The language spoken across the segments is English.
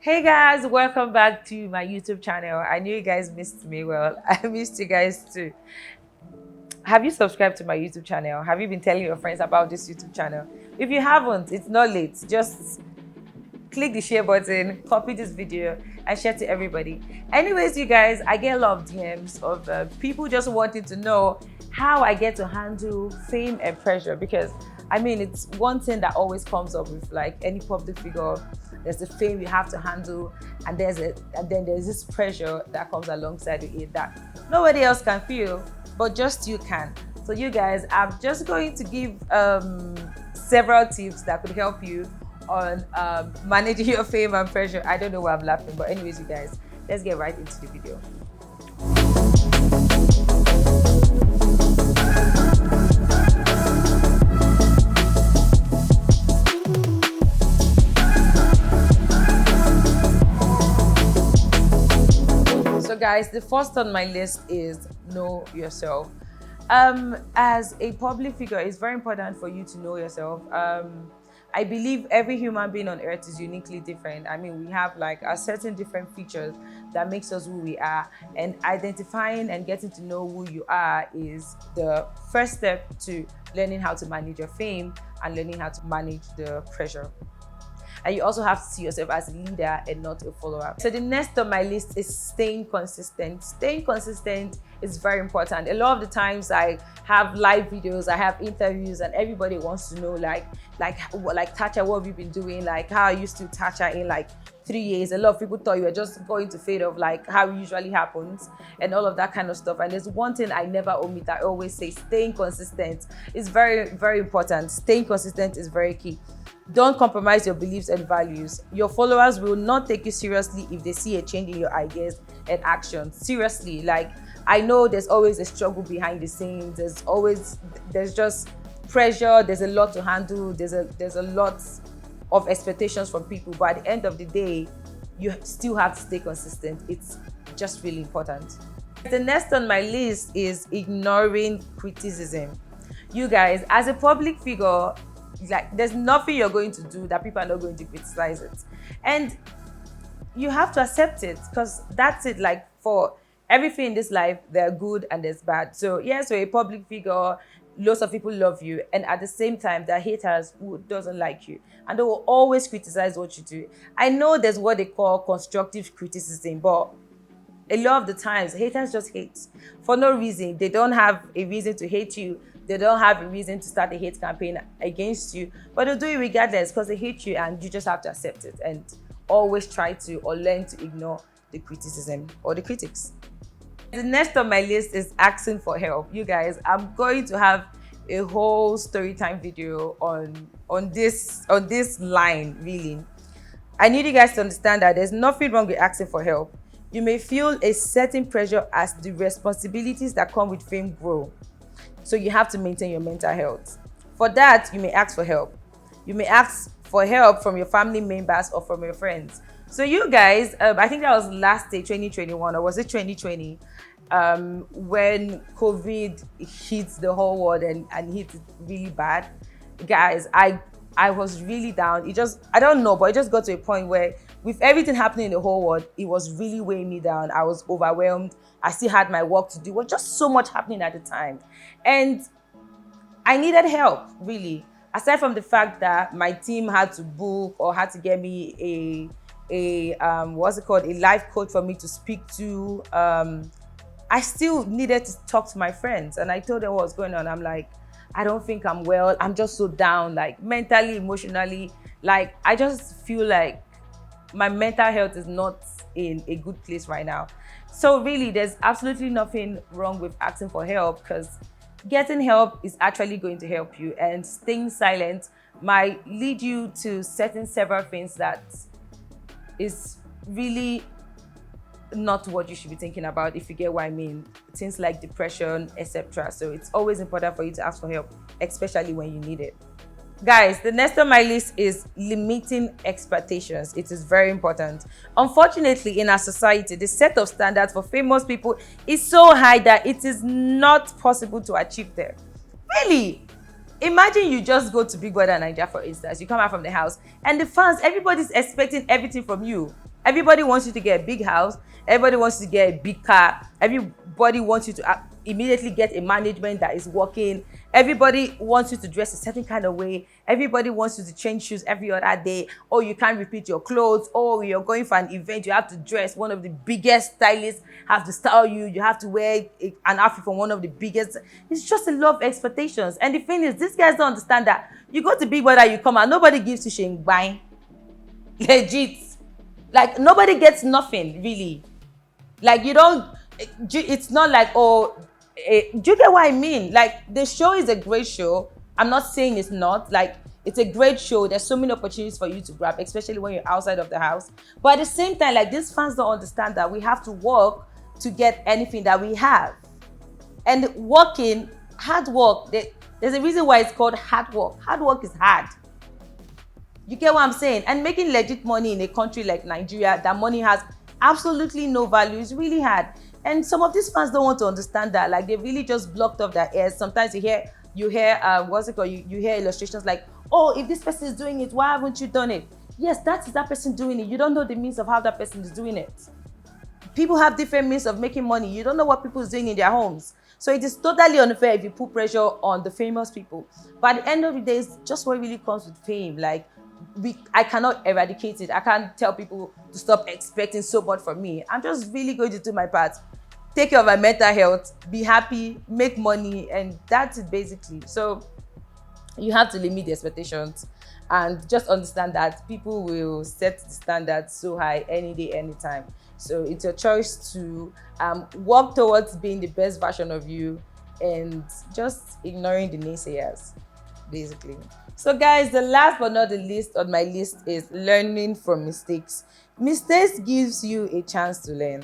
Hey guys, welcome back to my YouTube channel. I know you guys missed me. Well, I missed you guys too. Have you subscribed to my YouTube channel? Have you been telling your friends about this YouTube channel? If you haven't, it's not late. Just click the share button, copy this video, and share to everybody. Anyways, you guys, I get a lot of DMs of people just wanting to know how I get to handle fame and pressure, because I mean, it's one thing that always comes up with like any public figure. There's the fame you have to handle, and then there's this pressure that comes alongside with it that nobody else can feel, but just you can. So you guys, I'm just going to give several tips that could help you on managing your fame and pressure. I don't know why I'm laughing, but anyways, you guys, let's get right into the video. So guys, the first on my list is know yourself. As a public figure, it's very important for you to know yourself. I believe every human being on earth is uniquely different. I mean, we have like a certain different features that makes us who we are, and identifying and getting to know who you are is the first step to learning how to manage your fame and learning how to manage the pressure. And you also have to see yourself as a leader and not a follower. So the next on my list is staying consistent. Staying consistent is very important. A lot of the times I have live videos, I have interviews, and everybody wants to know like Tasha, what have you been doing? Like how are you still Tasha in like 3 years? A lot of people thought you were just going to fade off, like how it usually happens, and all of that kind of stuff. And there's one thing I never omit. I always say staying consistent is very, very important. Staying consistent is very key. Don't compromise your beliefs and values. Your followers will not take you seriously if they see a change in your ideas and actions. Seriously, like I know there's always a struggle behind the scenes. There's just pressure. There's a lot to handle. There's a lot of expectations from people. But at the end of the day, you still have to stay consistent. It's just really important. The next on my list is ignoring criticism. You guys, as a public figure, like there's nothing you're going to do that people are not going to criticize it, and you have to accept it, because that's it. Like for everything in this life, there are good and there's bad. So yes, you're a public figure, lots of people love you, and at the same time there are haters who doesn't like you, and they will always criticize what you do. I know there's what they call constructive criticism, but a lot of the times haters just hate for no reason. They don't have a reason to hate you. They don't have a reason to start a hate campaign against you, but they'll do it regardless because they hate you, and you just have to accept it and always try to or learn to ignore the criticism or the critics. The next on my list is asking for help. You guys, I'm going to have a whole story time video on this line. Really, I need you guys to understand that there's nothing wrong with asking for help. You may feel a certain pressure as the responsibilities that come with fame grow. So you have to maintain your mental health. For that, you may ask for help. You may ask for help from your family members or from your friends. So you guys, I think that was last day 2021, or was it 2020, when COVID hit the whole world and hit it really bad. Guys, I was really down. I don't know, but it just got to a point where with everything happening in the whole world, it was really weighing me down. I was overwhelmed. I still had my work to do. There was just so much happening at the time. And I needed help, really. Aside from the fact that my team had to book or had to get me a life coach for me to speak to, I still needed to talk to my friends. And I told them what was going on. I'm like, I don't think I'm well. I'm just so down, like mentally, emotionally. Like, I just feel like my mental health is not in a good place right now. So really, there's absolutely nothing wrong with asking for help, because getting help is actually going to help you, and staying silent might lead you to several things that is really not what you should be thinking about, if you get what I mean. Things like depression, etc. So it's always important for you to ask for help, especially when you need it. Guys, the next on my list is limiting expectations. It is very important. Unfortunately, in our society, the set of standards for famous people is so high that it is not possible to achieve them. Really, Imagine you just go to Big Brother Naija, for instance. You come out from the house and the fans, everybody's expecting everything from you. Everybody wants you to get a big house. Everybody wants to get a big car. Everybody wants you to immediately get a management that is working. Everybody wants you to dress a certain kind of way. Everybody wants you to change shoes every other day. Oh, you can't repeat your clothes. Oh, you're going for an event, you have to dress. One of the biggest stylists have to style you. You have to wear an outfit from one of the biggest. It's just a lot of expectations. And the thing is, these guys don't understand that you go to Big Brother, you come out, nobody gives you shame buying. Legit. Like, nobody gets nothing, really. Like, you don't, it's not like, oh, do you get what I mean? Like, the show is a great show. I'm not saying it's not. Like, it's a great show. There's so many opportunities for you to grab, especially when you're outside of the house. But at the same time, like, these fans don't understand that we have to work to get anything that we have. And working, hard work, there's a reason why it's called hard work. Hard work is hard. You get what I'm saying? And making legit money in a country like Nigeria, that money has absolutely no value, is really hard. And some of these fans don't want to understand that. Like, they really just blocked off their ears. Sometimes you hear what's it called? You hear illustrations like, oh, if this person is doing it, why haven't you done it? Yes, that is that person doing it. You don't know the means of how that person is doing it. People have different means of making money. You don't know what people are doing in their homes. So it is totally unfair if you put pressure on the famous people. But at the end of the day, it's just what really comes with fame. Like, I cannot eradicate it. I can't tell people to stop expecting so much from me. I'm just really going to do my part. Take care of my mental health, be happy, make money, and that's it basically. So you have to limit the expectations and just understand that people will set the standards so high any day, anytime. So it's your choice to work towards being the best version of you and just ignoring the naysayers, basically. So guys, the last but not the least on my list is learning from mistakes. Mistakes gives you a chance to learn.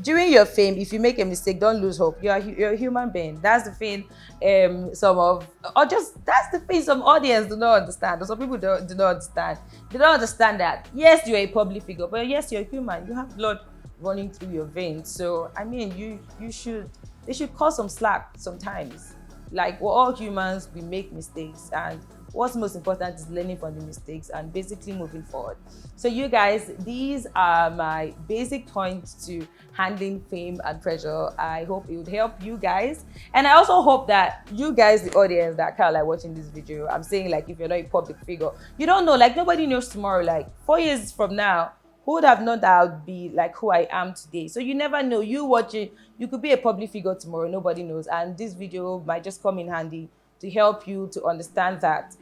During your fame, if you make a mistake, don't lose hope. You're a human being. That's the thing that's the thing some audience do not understand. Or some people do not understand. They don't understand that, yes, you're a public figure, but yes, you're human. You have blood running through your veins. So, I mean, they should cut some slack sometimes. Like, we're all humans, we make mistakes, and what's most important is learning from the mistakes and basically moving forward. So you guys, these are my basic points to handling fame and pressure. I hope it would help you guys. And I also hope that you guys, the audience that kind of like watching this video, I'm saying, like, if you're not a public figure, you don't know, like, nobody knows tomorrow. Like 4 years from now, who would have known that I would be like who I am today? So you never know. You watching, you could be a public figure tomorrow, nobody knows. And this video might just come in handy to help you to understand that,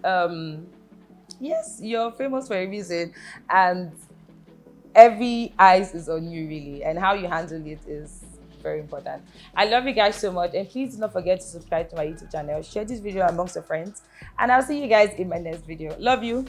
yes, you're famous for a reason, and every eyes is on you, really, and how you handle it is very important. I love you guys so much, and please do not forget to subscribe to my YouTube channel, share this video amongst your friends, and I'll see you guys in my next video. Love you.